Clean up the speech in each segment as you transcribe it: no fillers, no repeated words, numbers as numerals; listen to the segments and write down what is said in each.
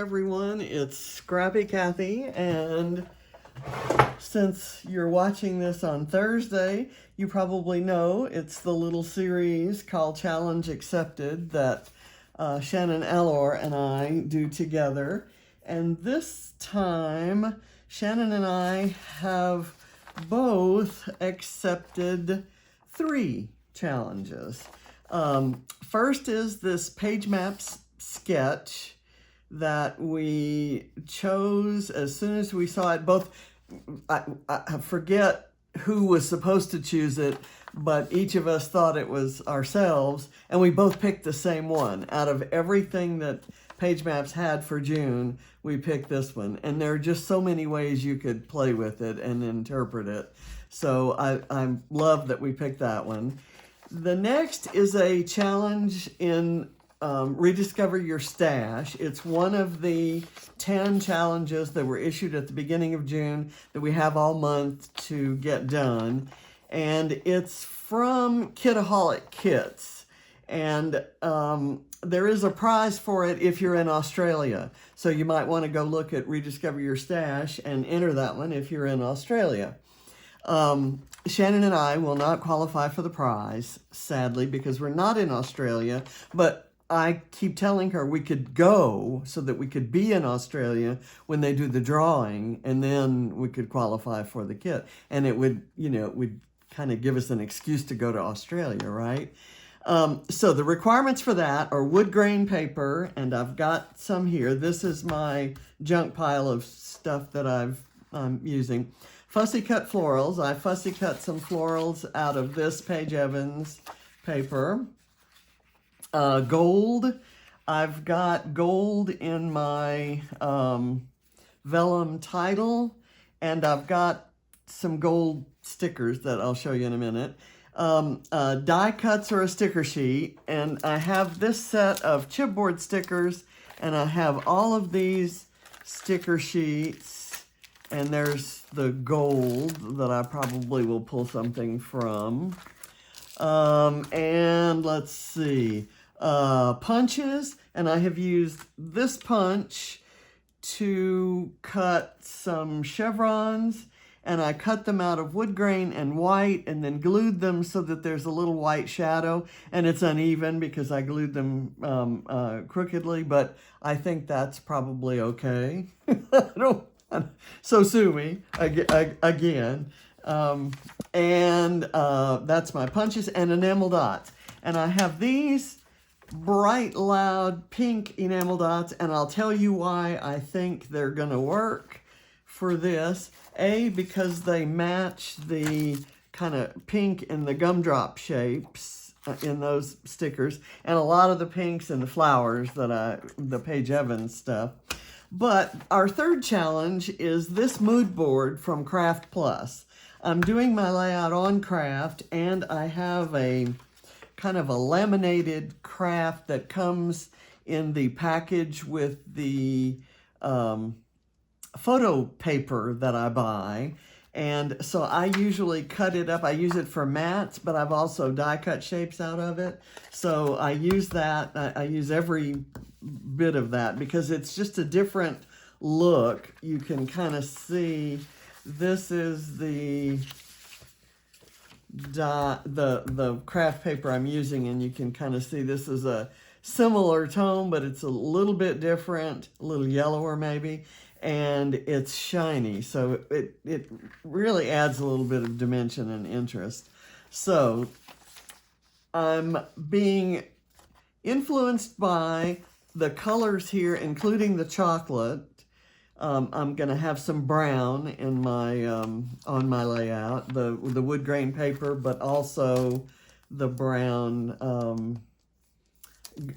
everyone. It's Scrappy Kathy, and since you're watching this on Thursday, you probably know it's the little series called Challenge Accepted that Shannon Allor and I do together. And this time, Shannon and I have both accepted 3 challenges. First is this page maps sketch that we chose as soon as we saw it. Both, I forget who was supposed to choose it, but each of us thought it was ourselves, and we both picked the same one. Out of everything that Page Maps had for June, we picked this one. And there are just so many ways you could play with it and interpret it. So I love that we picked that one. The next is a challenge in Rediscover Your Stash. It's one of the 10 challenges that were issued at the beginning of June that we have all month to get done. And it's from Kitaholic Kits. And there is a prize for it if you're in Australia. So you might want to go look at Rediscover Your Stash and enter that one if you're in Australia. Shannon and I will not qualify for the prize, sadly, because we're not in Australia, but I keep telling her we could go so that we could be in Australia when they do the drawing, and then we could qualify for the kit. And it would, it would kind of give us an excuse to go to Australia, right? So the requirements for that are wood grain paper, and I've got some here. This is my junk pile of stuff that I'm using. Fussy cut florals. I fussy cut some florals out of this Paige Evans paper. Gold. I've got gold in my vellum title, and I've got some gold stickers that I'll show you in a minute. Die cuts or a sticker sheet, and I have this set of chipboard stickers, and I have all of these sticker sheets, and there's the gold that I probably will pull something from. And let's see, punches, and I have used this punch to cut some chevrons, and I cut them out of wood grain and white and then glued them so that there's a little white shadow, and it's uneven because I glued them crookedly, but I think that's probably okay. So sue me again. And that's my punches and enamel dots. And I have these bright, loud pink enamel dots, and I'll tell you why I think they're going to work for this. A, because they match the kind of pink and the gumdrop shapes in those stickers, and a lot of the pinks and the flowers that the Paige Evans stuff. But our third challenge is this mood board from Craft Plus. I'm doing my layout on Craft, and I have a kind of a laminated craft that comes in the package with the photo paper that I buy. And so I usually cut it up. I use it for mats, but I've also die cut shapes out of it. So I use that. I use every bit of that because it's just a different look. You can kind of see this is the craft paper I'm using, and you can kind of see this is a similar tone, but it's a little bit different, a little yellower maybe, and it's shiny, so it really adds a little bit of dimension and interest. So I'm being influenced by the colors here, including the chocolate. I'm going to have some brown in my on my layout, the wood grain paper, but also the brown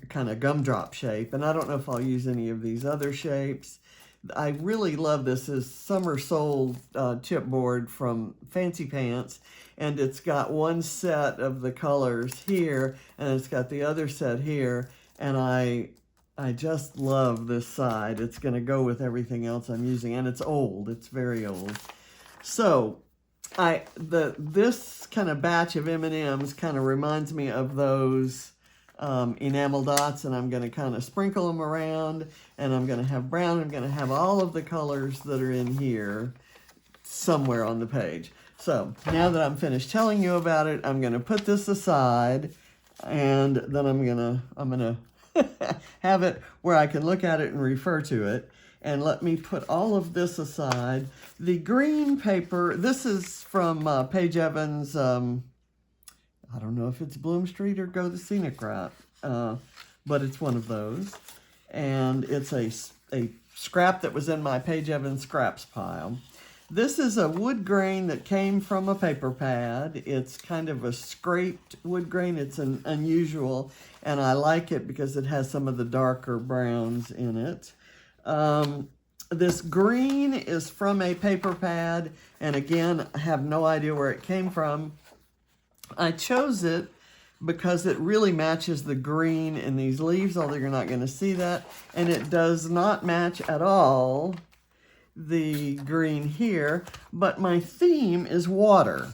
kind of gumdrop shape. And I don't know if I'll use any of these other shapes. I really love this. Is Summer Soul chipboard from Fancy Pants, and it's got one set of the colors here, and it's got the other set here, and I just love this side. It's going to go with everything else I'm using, and it's old. It's very old. So this kind of batch of M&Ms kind of reminds me of those enamel dots, and I'm going to kind of sprinkle them around, and I'm going to have brown. I'm going to have all of the colors that are in here somewhere on the page. So now that I'm finished telling you about it, I'm going to put this aside, and then I'm gonna have it where I can look at it and refer to it. And let me put all of this aside. The green paper, this is from Paige Evans. I don't know if it's Bloom Street or Go the Scenic Route, but it's one of those. And it's a scrap that was in my Paige Evans scraps pile. This is a wood grain that came from a paper pad. It's kind of a scraped wood grain. It's an unusual, and I like it because it has some of the darker browns in it. This green is from a paper pad, and again, I have no idea where it came from. I chose it because it really matches the green in these leaves, although you're not going to see that, and it does not match at all the green here, but my theme is water.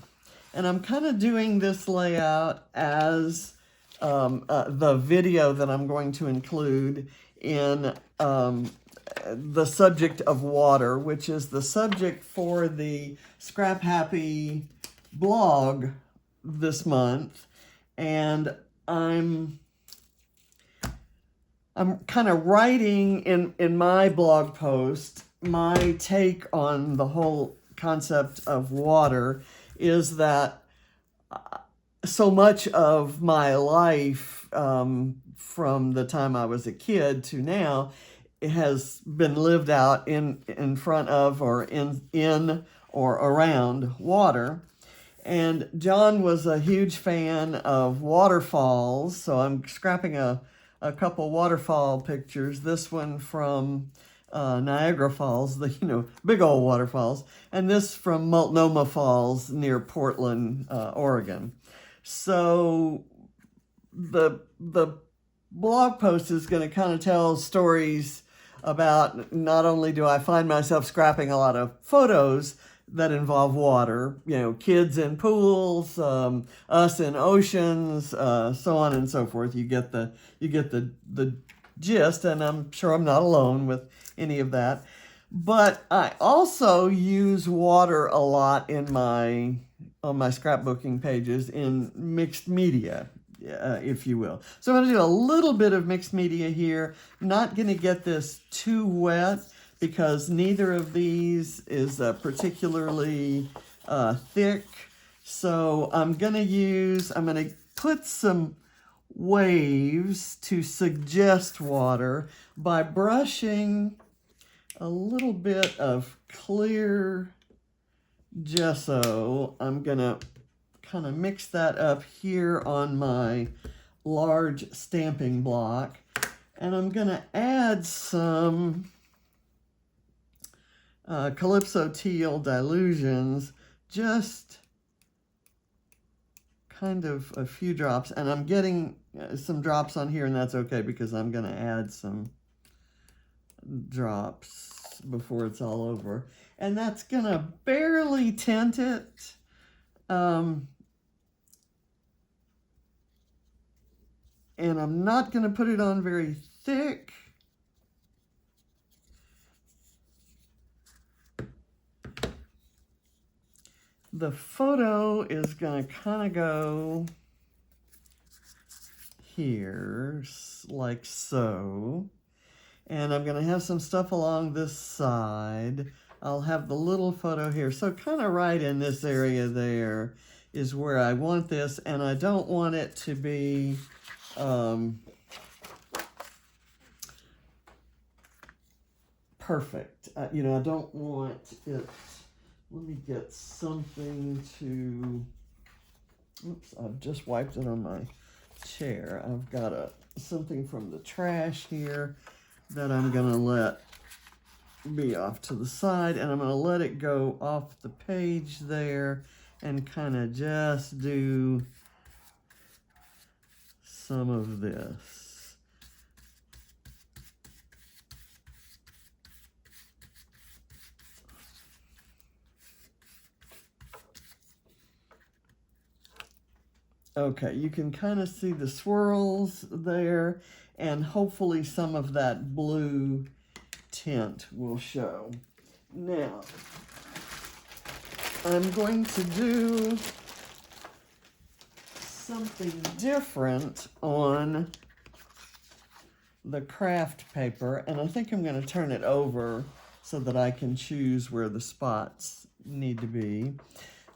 And I'm kind of doing this layout as the video that I'm going to include in the subject of water, which is the subject for the Scrap Happy blog this month. And I'm kind of writing in my blog post. My take on the whole concept of water is that so much of my life from the time I was a kid to now, it has been lived out in front of or in or around water. And John was a huge fan of waterfalls, so I'm scrapping a couple waterfall pictures. This one from Niagara Falls, the big old waterfalls, and this from Multnomah Falls near Portland, Oregon. So the blog post is going to kind of tell stories about, not only do I find myself scrapping a lot of photos that involve water, kids in pools, us in oceans, so on and so forth. You get the gist, and I'm sure I'm not alone with any of that. But I also use water a lot on my scrapbooking pages in mixed media, if you will. So I'm going to do a little bit of mixed media here. Not going to get this too wet because neither of these is particularly thick. So I'm going to put some waves to suggest water by brushing a little bit of clear gesso. I'm going to kind of mix that up here on my large stamping block, and I'm going to add some Calypso Teal Dilutions, just kind of a few drops, and I'm getting some drops on here, and that's okay because I'm going to add some drops before it's all over, and that's going to barely tint it. And I'm not going to put it on very thick. The photo is going to kind of go here, like so. And I'm going to have some stuff along this side. I'll have the little photo here. So kind of right in this area there is where I want this. And I don't want it to be perfect. I don't want it. Let me get something to, oops, I've just wiped it on my chair. I've got something from the trash here that I'm going to let be off to the side, and I'm going to let it go off the page there and kind of just do some of this. Okay, you can kind of see the swirls there, and hopefully some of that blue tint will show. Now, I'm going to do something different on the craft paper, and I think I'm going to turn it over so that I can choose where the spots need to be.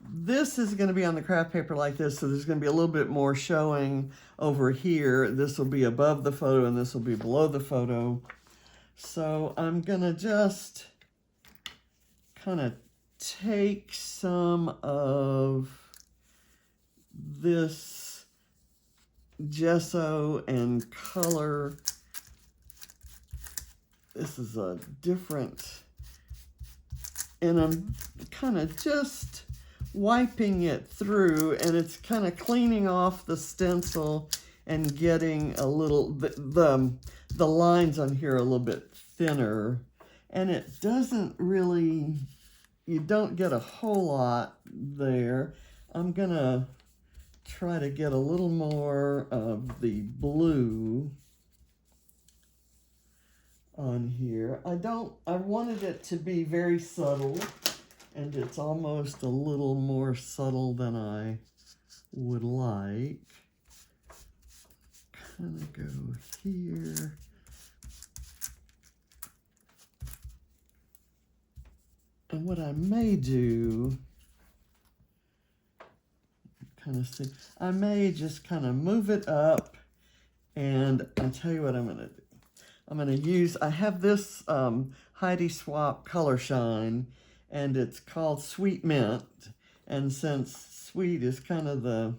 This is going to be on the craft paper like this, so there's going to be a little bit more showing over here. This will be above the photo and this will be below the photo. So I'm going to just kind of take some of this gesso and color. This is a different, and I'm kind of just wiping it through, and it's kind of cleaning off the stencil and getting a little, the lines on here are a little bit thinner, and it doesn't really, you don't get a whole lot there. I'm gonna try to get a little more of the blue on here. I wanted it to be very subtle, and it's almost a little more subtle than I would like. Kind of go here. And what I may do, kind of see, I may just kind of move it up, and I'll tell you what I'm going to do. I'm going to use, I have this Heidi Swapp Color Shine, and it's called Sweet Mint. And since sweet is kind of the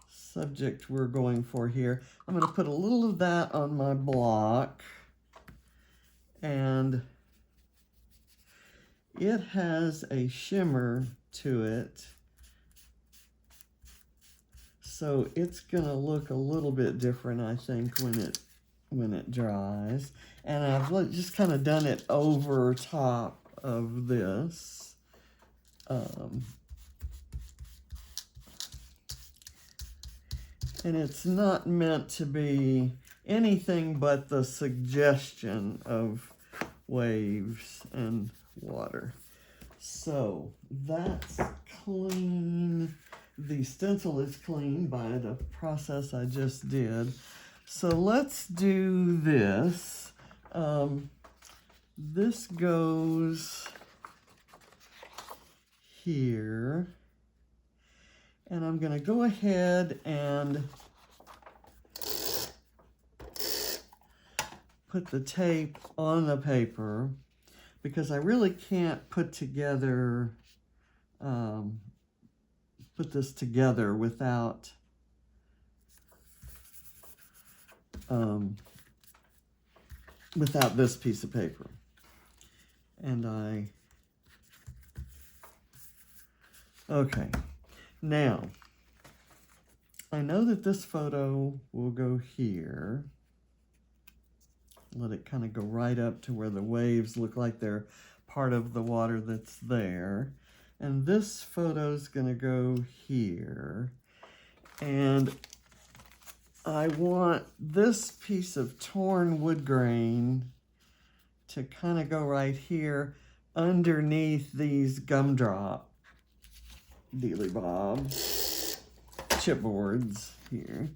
subject we're going for here, I'm going to put a little of that on my block. And it has a shimmer to it, so it's going to look a little bit different, I think, when it dries. And I've just kind of done it over top of this. And it's not meant to be anything but the suggestion of waves and water. So that's clean. The stencil is clean by the process I just did. So let's do this. This goes here. And I'm going to go ahead and put the tape on the paper, because I really can't put this together without this piece of paper. And okay, now I know that this photo will go here. Let it kind of go right up to where the waves look like they're part of the water that's there. And this photo's going to go here. And I want this piece of torn wood grain to kind of go right here underneath these gumdrop Dealy Bob chipboards here.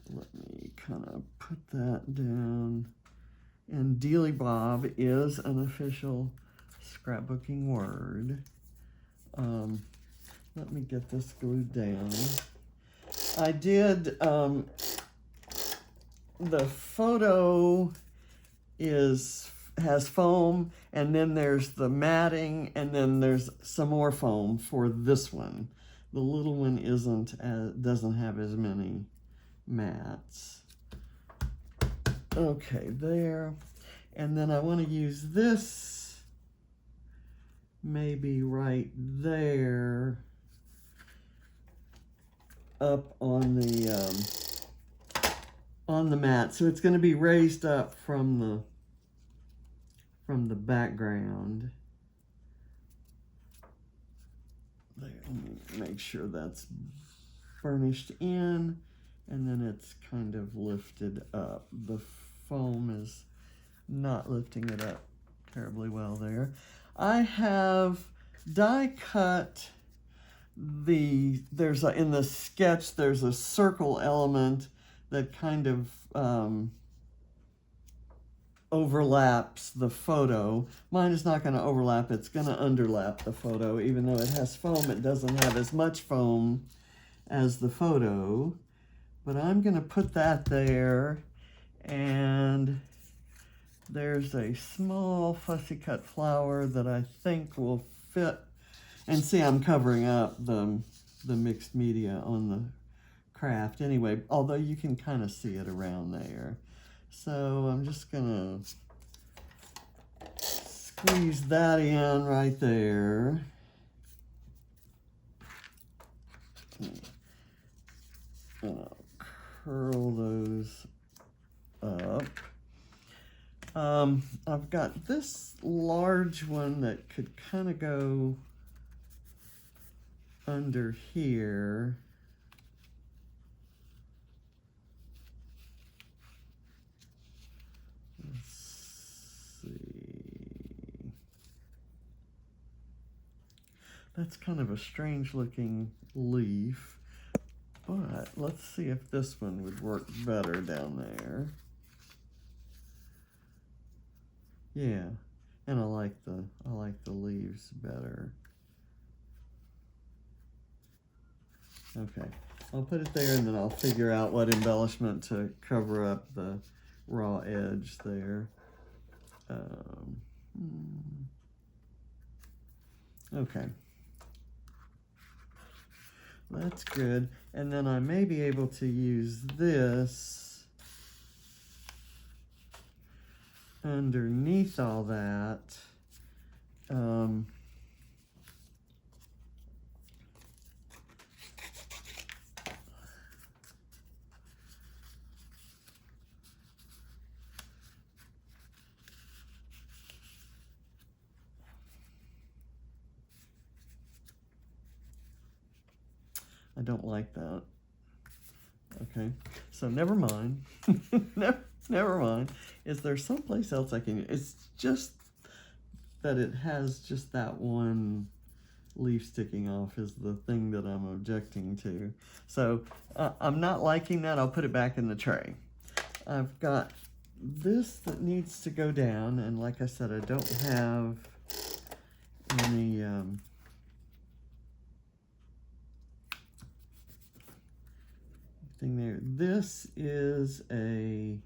Let me kind of put that down. And Dealy Bob is an official scrapbooking word. Let me get this glued down. I did, the photo has foam, and then there's the matting, and then there's some more foam for this one. The little one doesn't have as many mats. Okay, there. And then I want to use this maybe right there up on the mat. So it's going to be raised up from the background. There, let me make sure that's burnished in, and then it's kind of lifted up. The foam is not lifting it up terribly well there. I have die cut in the sketch, there's a circle element that kind of overlaps the photo. Mine is not going to overlap, it's going to underlap the photo. Even though it has foam, it doesn't have as much foam as the photo. But I'm going to put that there, and there's a small fussy cut flower that I think will fit. And see, I'm covering up the mixed media on the craft anyway, although you can kind of see it around there. So I'm just gonna squeeze that in right there. And I'll curl those up. I've got this large one that could kind of go under here. Let's see. That's kind of a strange looking leaf, but let's see if this one would work better down there. Yeah, and I like the leaves better. Okay, I'll put it there, and then I'll figure out what embellishment to cover up the raw edge there. Okay, that's good. And then I may be able to use this underneath all that. I don't like that. Okay, so never mind. Never mind. Is there someplace else I can? It's just that it has just that one leaf sticking off is the thing that I'm objecting to. So I'm not liking that. I'll put it back in the tray. I've got this that needs to go down, and like I said, I don't have any thing there. This is a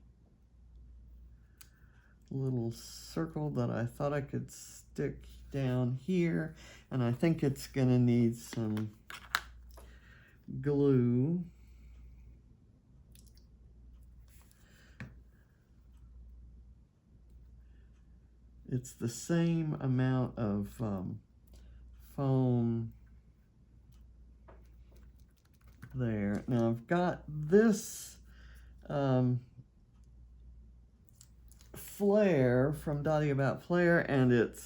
little circle that I thought I could stick down here, and I think it's gonna need some glue. It's the same amount of foam there. Now I've got this flare from Dottie About Flare, and it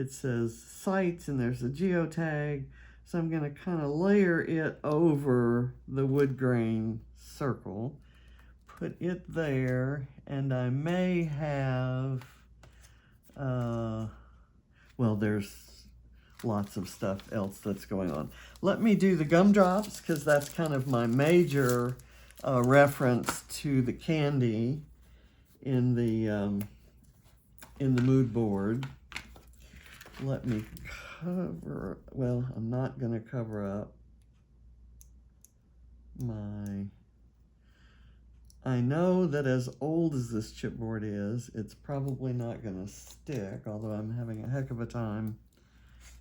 says sites, and there's a geotag. So I'm going to kind of layer it over the wood grain circle, put it there, and I may have, well, there's lots of stuff else that's going on. Let me do the gumdrops, because that's kind of my major reference to the candy in the mood board. Let me cover, well, I'm not going to cover up I know that as old as this chipboard is, it's probably not going to stick, although I'm having a heck of a time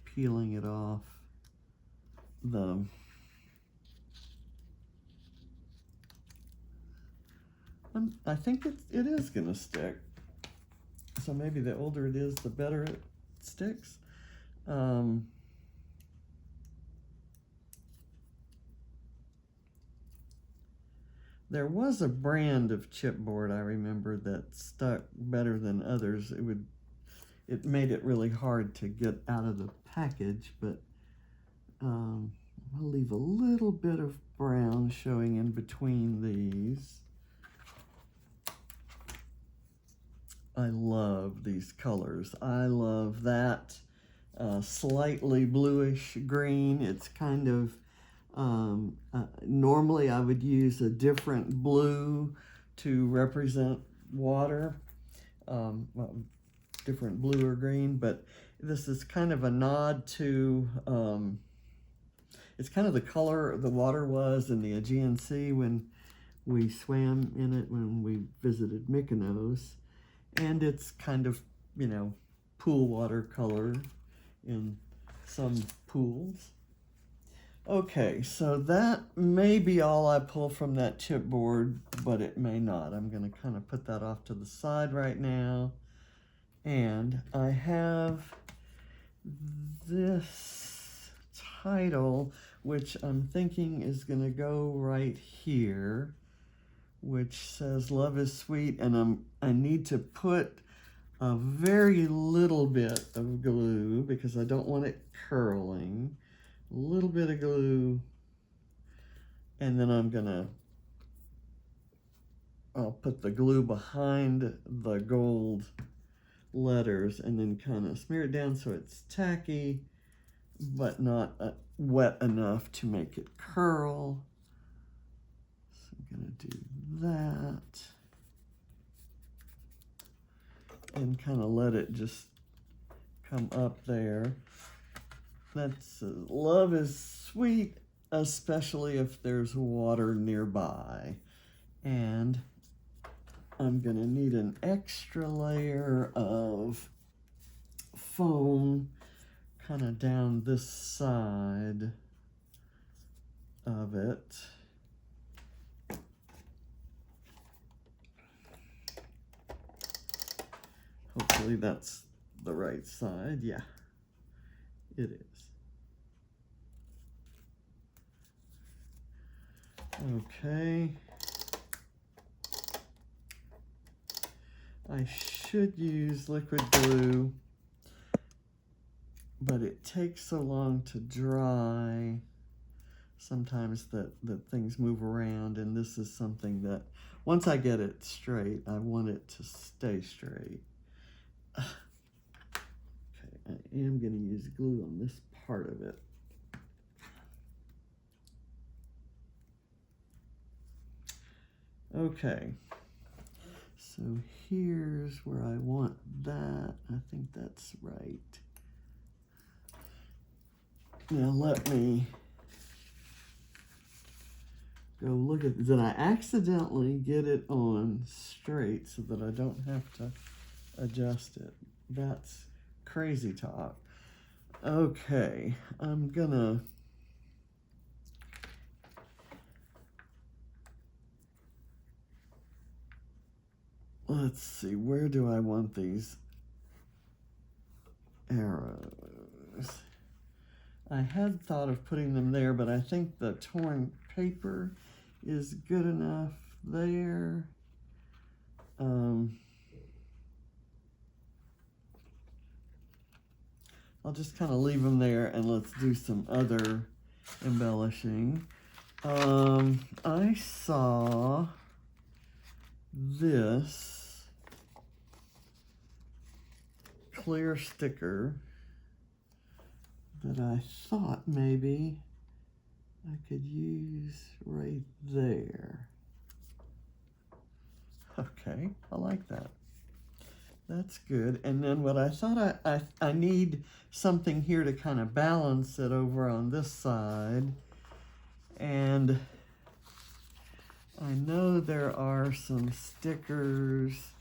peeling it off I think it is going to stick. So maybe the older it is, the better it sticks. There was a brand of chipboard I remember that stuck better than others. It made it really hard to get out of the package, but I'll leave a little bit of brown showing in between these. I love these colors. I love that slightly bluish green. It's kind of, normally I would use a different blue to represent water, well, different blue or green, but this is kind of a nod to, it's kind of the color the water was in the Aegean Sea when we swam in it when we visited Mykonos. And it's kind of, you know, pool water color in some pools. Okay, so that may be all I pull from that chipboard, but it may not. I'm going to kind of put that off to the side right now. And I have this title, which I'm thinking is going to go right here, which says Love is Sweet, and I need to put a very little bit of glue because I don't want it curling. A little bit of glue, and then I'll put the glue behind the gold letters and then kind of smear it down so it's tacky, but not wet enough to make it curl. So I'm gonna do that and kind of let it just come up there. That's Love is Sweet, especially if there's water nearby. And I'm gonna need an extra layer of foam kind of down this side of it. Hopefully that's the right side. Yeah, it is. Okay. I should use liquid glue, but it takes so long to dry sometimes that things move around, and this is something that once I get it straight, I want it to stay straight. Okay, I am going to use glue on this part of it. Okay, so here's where I want that. I think that's right. Now let me go look at, did I accidentally get it on straight so that I don't have to adjust it? That's crazy talk. Okay, I'm gonna let's see, where do I want these arrows? I had thought of putting them there, but I think the torn paper is good enough there. I'll just kind of leave them there and let's do some other embellishing. I saw this clear sticker that I thought maybe I could use right there. Okay, I like that. That's good. And then what I thought I need something here to kind of balance it over on this side. And I know there are some stickers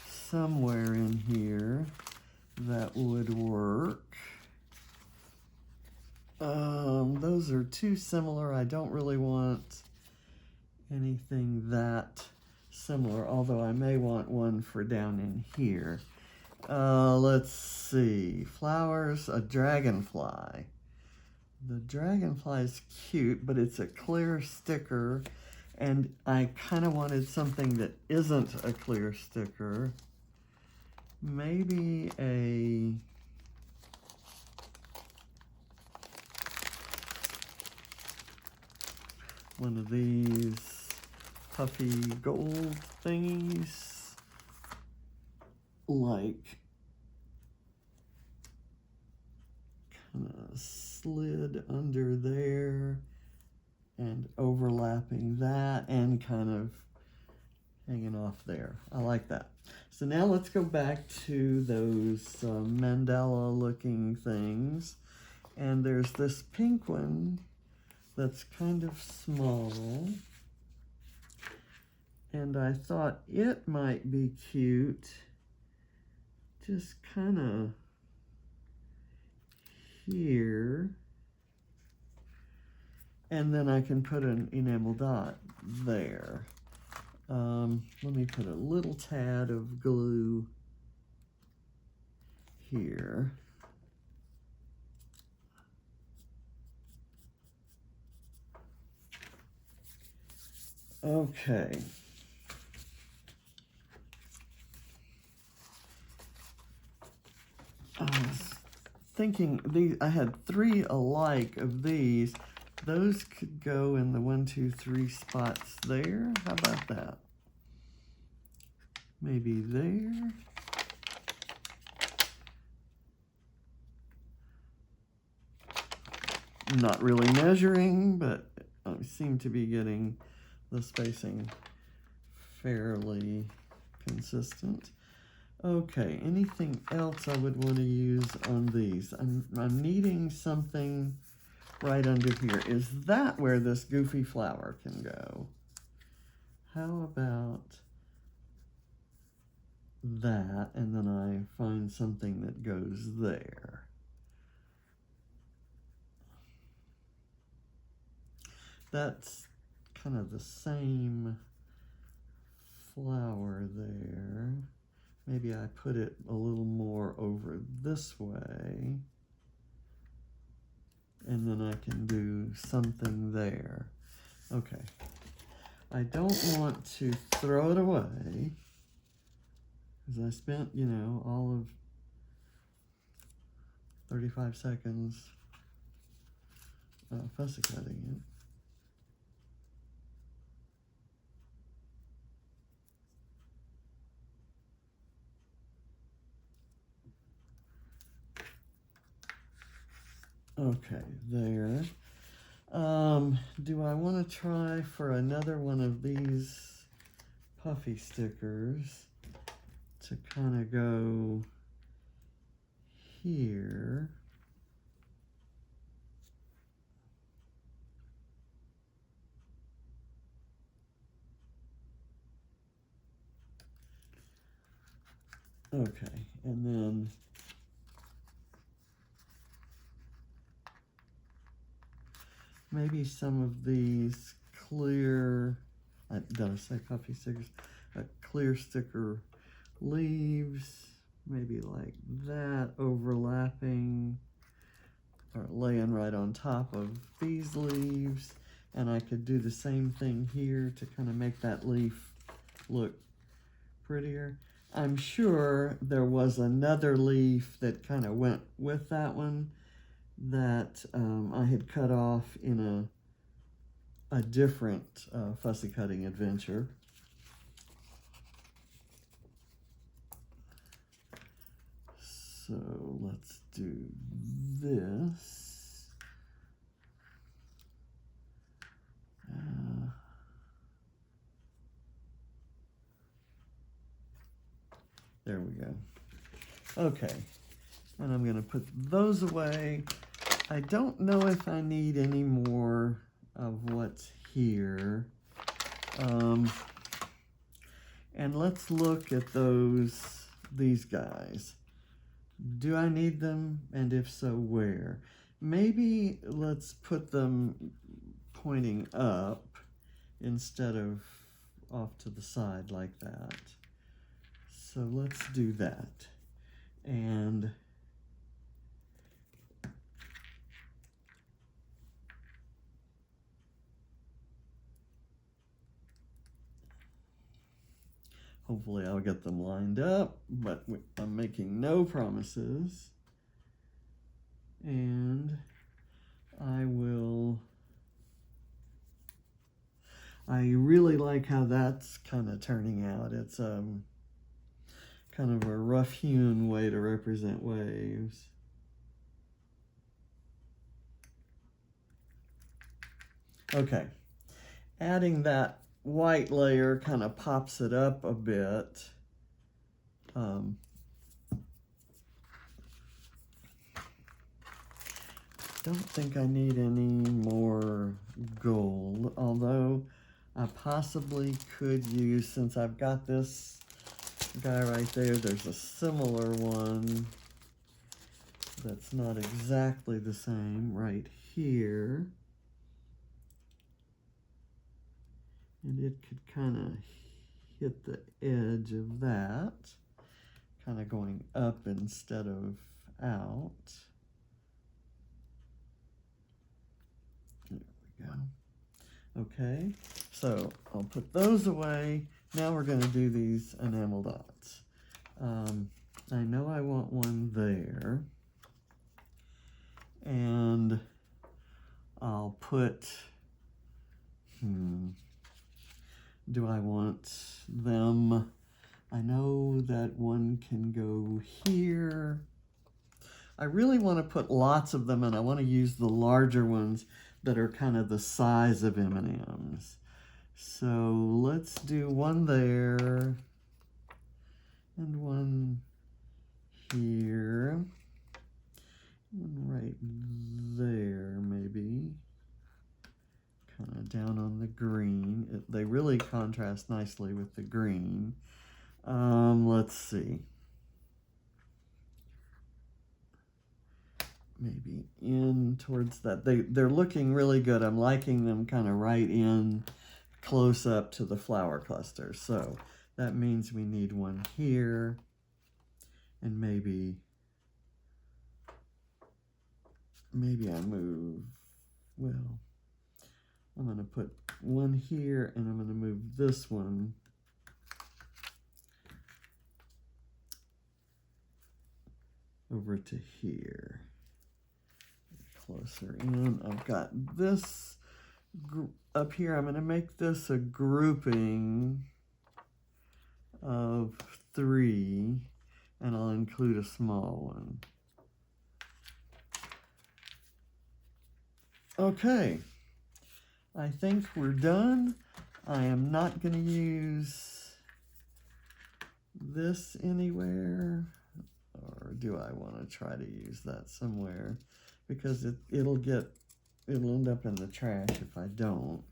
somewhere in here that would work. Those are too similar. I don't really want anything that similar, although I may want one for down in here. Let's see. Flowers, a dragonfly. The dragonfly is cute, but it's a clear sticker, and I kind of wanted something that isn't a clear sticker. Maybe a one of these puffy gold thingies, like kind of slid under there and overlapping that and kind of hanging off there. I like that. So now let's go back to those mandala looking things. And there's this pink one that's kind of small. And I thought it might be cute, just kind of here. And then I can put an enamel dot there. Let me put a little tad of glue here. Okay. I was thinking I had 3 alike of these. Those could go in the 1, 2, 3 spots there. How about that? Maybe there. I'm not really measuring, but I seem to be getting the spacing fairly consistent. Okay, anything else I would want to use on these? I'm needing something right under here. Is that where this goofy flower can go? How about that, and then I find something that goes there? That's kind of the same flower there. Maybe I put it a little more over this way, and then I can do something there. Okay. I don't want to throw it away, because I spent, you know, all of 35 seconds fussy cutting it. Okay, there. Do I want to try for another one of these puffy stickers to kind of go here? Okay, and then maybe some of these clear, did I say puffy stickers? Clear sticker leaves, maybe like that, overlapping or laying right on top of these leaves. And I could do the same thing here to kind of make that leaf look prettier. I'm sure there was another leaf that kind of went with that one that I had cut off in a different fussy cutting adventure. So let's do this. There we go. Okay, and I'm going to put those away. I don't know if I need any more of what's here. And let's look at these guys. Do I need them? And if so, where? Maybe let's put them pointing up instead of off to the side like that. So let's do that. And hopefully I'll get them lined up, but I'm making no promises. And I will I really like how that's kind of turning out. It's kind of a rough-hewn way to represent waves. Okay, adding that white layer kind of pops it up a bit. Don't think I need any more gold, although I possibly could use, since I've got this guy right there, there's a similar one that's not exactly the same right here. And it could kind of hit the edge of that, kind of going up instead of out. There we go. Okay, so I'll put those away. Now we're going to do these enamel dots. I know I want one there. And I'll put, do I want them? I know that one can go here. I really want to put lots of them, and I want to use the larger ones that are kind of the size of M&Ms. So let's do one there and one here. One right there, maybe. Kind of down on the green. They really contrast nicely with the green. Let's see. Maybe in towards that. They're looking really good. I'm liking them kind of right in close up to the flower cluster. So that means we need one here, and maybe I move, well, I'm going to put one here, and I'm going to move this one over to here. Closer in. I've got this up here. I'm going to make this a grouping of 3, and I'll include a small one. Okay, I think we're done. I am not going to use this anywhere, or do I want to try to use that somewhere? Because it'll end up in the trash if I don't.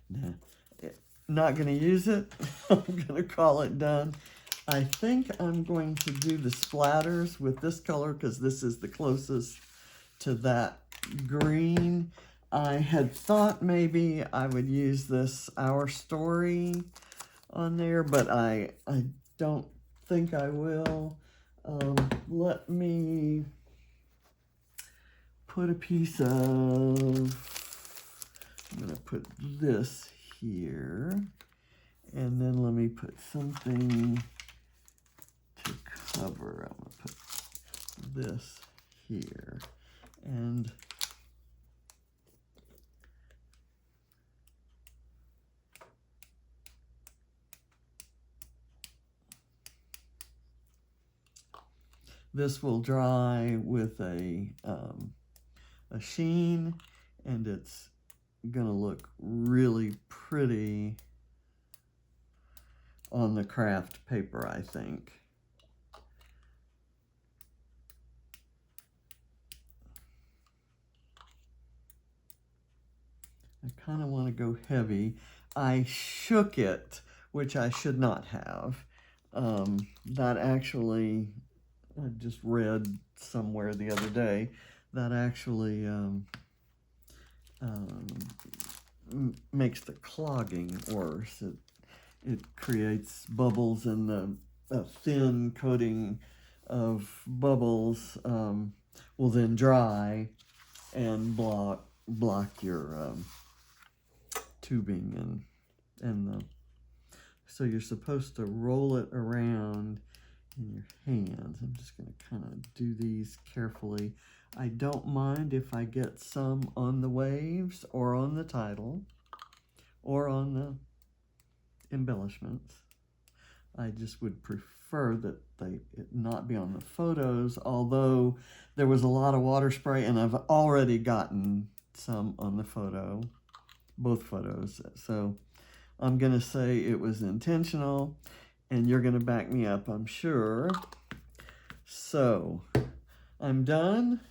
Nah, not going to use it. I'm going to call it done. I think I'm going to do the splatters with this color because this is the closest to that green. I had thought maybe I would use this Our Story on there, but I don't think I will. Let me put a piece of, I'm going to put this here, and then let me put something to cover. I'm going to put this here, and this will dry with a sheen, and it's gonna look really pretty on the craft paper, I think. I kind of want to go heavy. I shook it, which I should not have. That actually, I just read somewhere the other day, that actually makes the clogging worse. It creates bubbles, and the thin coating of bubbles will then dry and block your tubing, and so you're supposed to roll it around in your hands. I'm just going to kind of do these carefully. I don't mind if I get some on the waves or on the title or on the embellishments. I just would prefer that it not be on the photos, although there was a lot of water spray and I've already gotten some on the photo, both photos. So I'm going to say it was intentional, and you're going to back me up, I'm sure. So I'm done.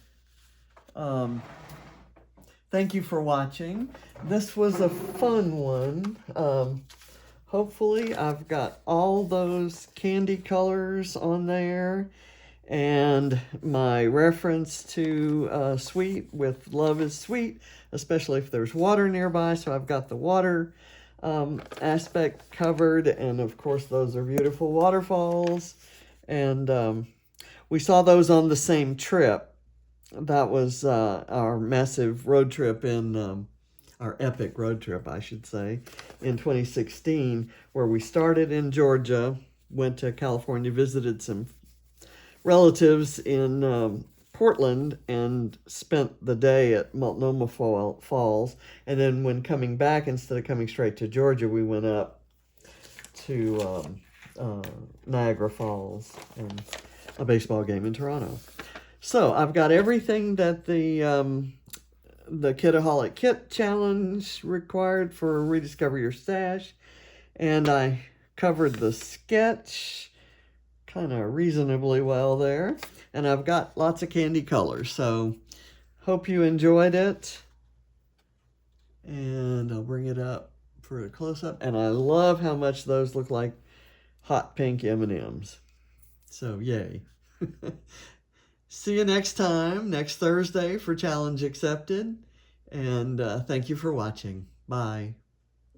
Thank you for watching. This was a fun one. Hopefully I've got all those candy colors on there, and my reference to Sweet with Love is Sweet, especially if there's water nearby. So I've got the water aspect covered, and of course those are beautiful waterfalls, and we saw those on the same trip. That was our massive road trip in our epic road trip, I should say, in 2016, where we started in Georgia, went to California, visited some relatives in Portland, and spent the day at Multnomah Falls. And then when coming back, instead of coming straight to Georgia, we went up to Niagara Falls and a baseball game in Toronto. So I've got everything that the Kitaholic Kit Challenge required for Rediscover Your Stash, and I covered the sketch kind of reasonably well there, and I've got lots of candy colors, so hope you enjoyed it. And I'll bring it up for a close-up, and I love how much those look like hot pink M&Ms, so yay. See you next time, next Thursday for Challenge Accepted. And thank you for watching. Bye.